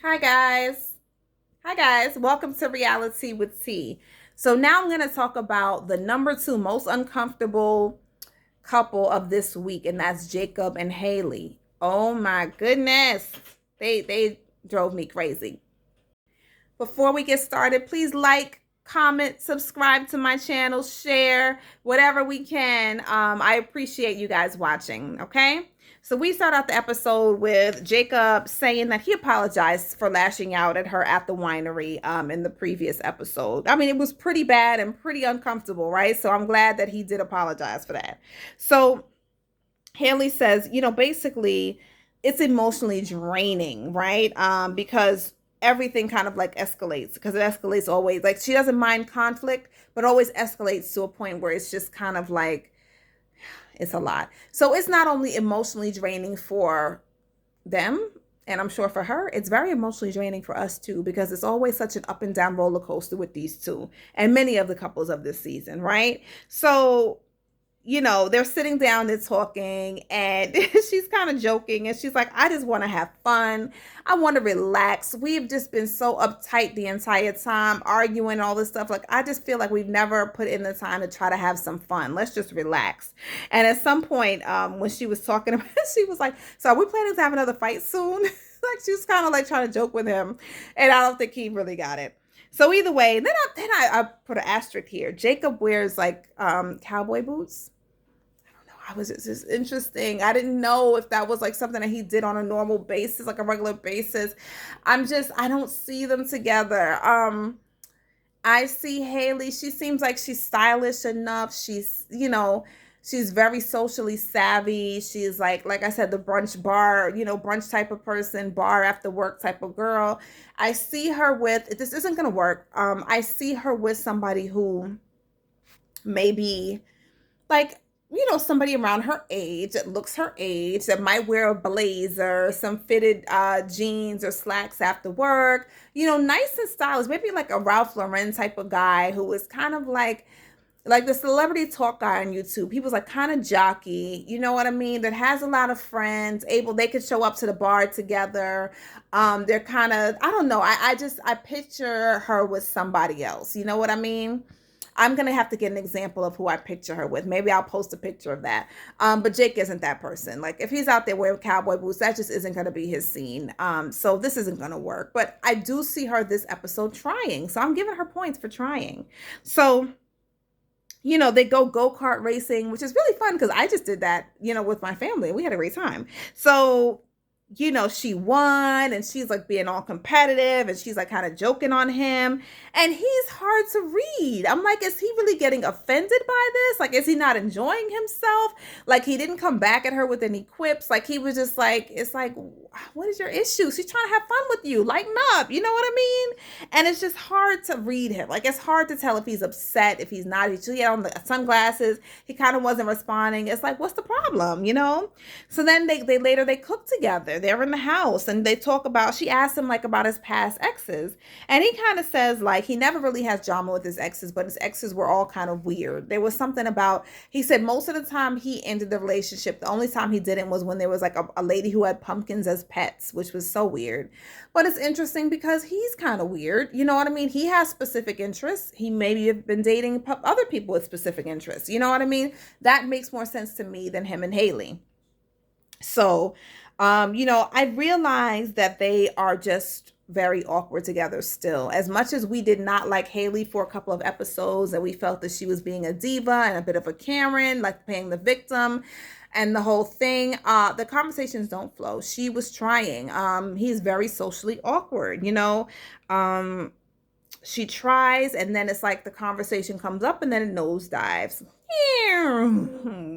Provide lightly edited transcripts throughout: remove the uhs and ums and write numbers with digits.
Hi guys. Hi guys. Welcome to Reality with T. So now I'm going to talk about the number two most uncomfortable couple of this week, and that's Jacob and Hailey. Oh my goodness. They drove me crazy. Before we get started, please like, comment, subscribe to my channel, share, whatever we can. I appreciate you guys watching, okay? So we start out the episode with Jacob saying that he apologized for lashing out at her at the winery in the previous episode. I mean, it was pretty bad and pretty uncomfortable, right? So I'm glad that he did apologize for that. So Hailey says, basically it's emotionally draining, right? Because everything kind of like escalates because it escalates always. Like she doesn't mind conflict, but always escalates to a point where it's just kind of like it's a lot. So it's not only emotionally draining for them, and I'm sure for her, it's very emotionally draining for us too, because it's always such an up and down roller coaster with these two and many of the couples of this season, right? So they're sitting down, they're talking, and she's kind of joking. And she's like, I just want to have fun. I want to relax. We've just been so uptight the entire time, arguing, all this stuff. Like, I just feel like we've never put in the time to try to have some fun. Let's just relax. And at some point, when she was talking about it, she was like, so are we planning to have another fight soon? Like, she was kind of like trying to joke with him. And I don't think he really got it. So either way, then I put an asterisk here. Jacob wears like cowboy boots. I was just interesting. I didn't know if that was like something that he did on a normal basis, like a regular basis. I don't see them together. I see Hailey. She seems like she's stylish enough. She's very socially savvy. She's like I said, the brunch bar, brunch type of person, bar after work type of girl. I see her with, this isn't going to work. I see her with somebody who maybe like, somebody around her age that looks her age that might wear a blazer, some fitted jeans or slacks after work, nice and stylish, maybe like a Ralph Lauren type of guy who is kind of like the celebrity talk guy on YouTube. He was like kind of jockey, you know what I mean? That has a lot of friends, they could show up to the bar together. They're kind of, I don't know. I picture her with somebody else. You know what I mean? I'm going to have to get an example of who I picture her with. Maybe I'll post a picture of that. But Jake isn't that person. Like if he's out there wearing cowboy boots, that just isn't going to be his scene. So this isn't going to work. But I do see her this episode trying. So I'm giving her points for trying. So, they go-kart racing, which is really fun because I just did that, with my family. We had a great time. So she won and she's like being all competitive and she's like kind of joking on him and he's hard to read. I'm like, is he really getting offended by this? Like, is he not enjoying himself? Like, he didn't come back at her with any quips. Like, he was just like, it's like, what is your issue? She's trying to have fun with you. Lighten up. You know what I mean? And it's just hard to read him. Like, it's hard to tell if he's upset, if he's not. He had on the sunglasses. He kind of wasn't responding. It's like, what's the problem? So then they cook together. They're in the house and they talk about, she asked him like about his past exes. And he kind of says like he never really has drama with his exes, but his exes were all kind of weird. There was something about, he said most of the time he ended the relationship. The only time he didn't was when there was like a lady who had pumpkins as pets, which was so weird. But it's interesting because he's kind of weird. You know what I mean? He has specific interests. He maybe have been dating other people with specific interests. You know what I mean? That makes more sense to me than him and Hailey. So, I realized that they are just very awkward together still. As much as we did not like Hailey for a couple of episodes and we felt that she was being a diva and a bit of a Karen, like playing the victim and the whole thing, the conversations don't flow. She was trying. He's very socially awkward, she tries and then it's like the conversation comes up and then it nosedives.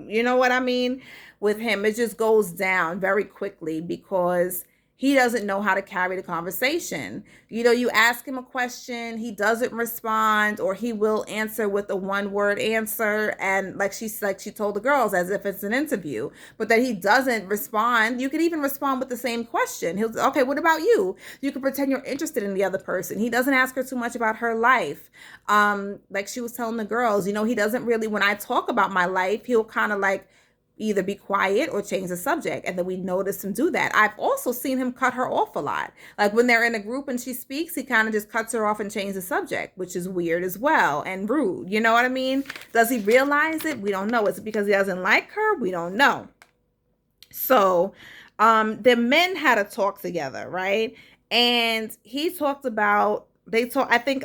You know what I mean? With him, it just goes down very quickly because he doesn't know how to carry the conversation. You ask him a question, he doesn't respond, or he will answer with a one-word answer. And like she told the girls, as if it's an interview, but that he doesn't respond. You could even respond with the same question. He'll, okay, what about you? You can pretend you're interested in the other person. He doesn't ask her too much about her life. Like she was telling the girls, he doesn't really, when I talk about my life, he'll kind of like either be quiet or change the subject. And then we notice him do that. I've also seen him cut her off a lot. Like when they're in a group and she speaks, he kind of just cuts her off and changes the subject, which is weird as well and rude. You know what I mean? Does he realize it? We don't know. Is it because he doesn't like her? We don't know. So the men had a talk together, right? And he talked about, I think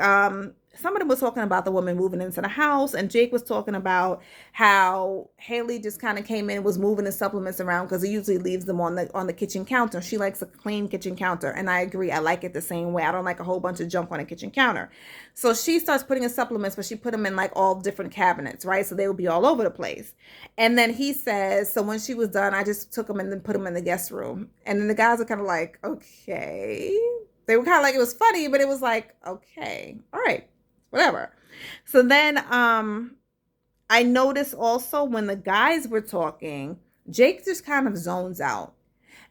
some of them was talking about the woman moving into the house, and Jake was talking about how Hailey just kind of came in, was moving the supplements around because he usually leaves them on the kitchen counter. She likes a clean kitchen counter, and I agree. I like it the same way. I don't like a whole bunch of junk on a kitchen counter. So she starts putting in supplements, but she put them in like all different cabinets, right? So they would be all over the place. And then he says, so when she was done, I just took them and then put them in the guest room. And then the guys are kind of like, okay. They were kind of like, it was funny, but it was like, okay, all right, whatever. So then I noticed also when the guys were talking, Jake just kind of zones out.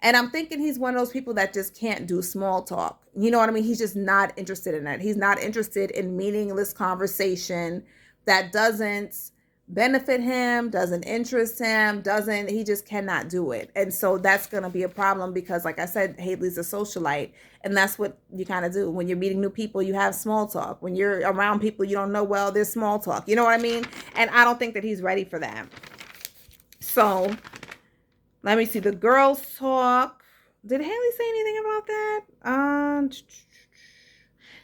And I'm thinking he's one of those people that just can't do small talk. You know what I mean? He's just not interested in it. He's not interested in meaningless conversation that doesn't benefit him, doesn't interest him, he just cannot do it. And so that's going to be a problem because, like I said, Hailey's a socialite. And that's what you kind of do. When you're meeting new people, you have small talk. When you're around people you don't know well, there's small talk. You know what I mean? And I don't think that he's ready for that. So let me see. The girls talk. Did Hailey say anything about that?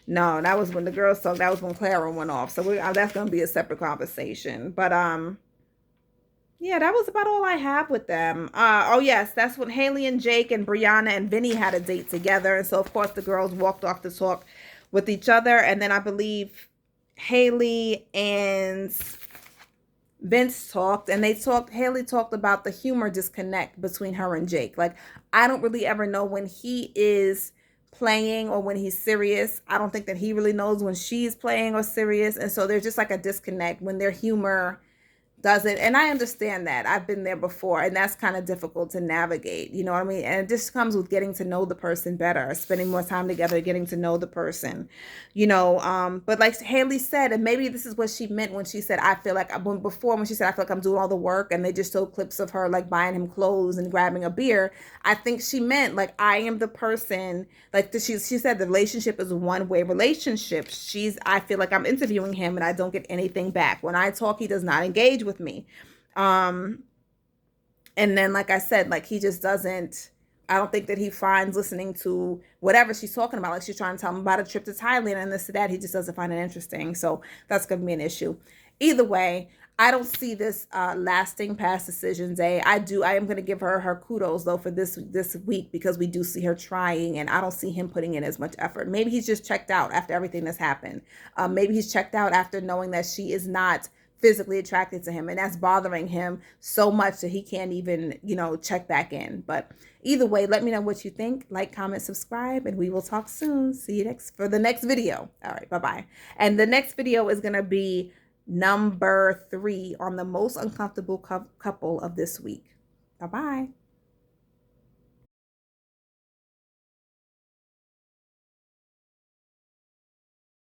No, that was when the girls talk. That was when Clara went off. So that's going to be a separate conversation. But yeah, that was about all I have with them. Oh yes, that's when Hailey and Jake and Brianna and Vinny had a date together. And so of course the girls walked off to talk with each other. And then I believe Hailey and Vince talked, and Hailey talked about the humor disconnect between her and Jake. Like, I don't really ever know when he is playing or when he's serious. I don't think that he really knows when she's playing or serious. And so there's just like a disconnect when their humor doesn't. And I understand that. I've been there before, and that's kind of difficult to navigate. You know what I mean? And it just comes with getting to know the person better, spending more time together, getting to know the person, you know. But like Hailey said, and maybe this is what she meant when she said, I feel like when she said, I feel like I'm doing all the work, and they just showed clips of her like buying him clothes and grabbing a beer. I think she meant like, I am the person, like she said, the relationship is a one-way relationship. I feel like I'm interviewing him and I don't get anything back. When I talk, he does not engage with me. And then, like I said, like he just doesn't, I don't think that he finds listening to whatever she's talking about. Like she's trying to tell him about a trip to Thailand and this and that. He just doesn't find it interesting. So that's going to be an issue. Either way, I don't see this lasting past decision day. I am going to give her kudos though for this week, because we do see her trying, and I don't see him putting in as much effort. Maybe he's just checked out after everything that's happened. Maybe he's checked out after knowing that she is not physically attracted to him, and that's bothering him so much that he can't even, check back in. But either way, let me know what you think. Like, comment, subscribe, and we will talk soon. See you for the next video. All right, bye-bye. And the next video is going to be number 3 on the most uncomfortable couple of this week. Bye-bye.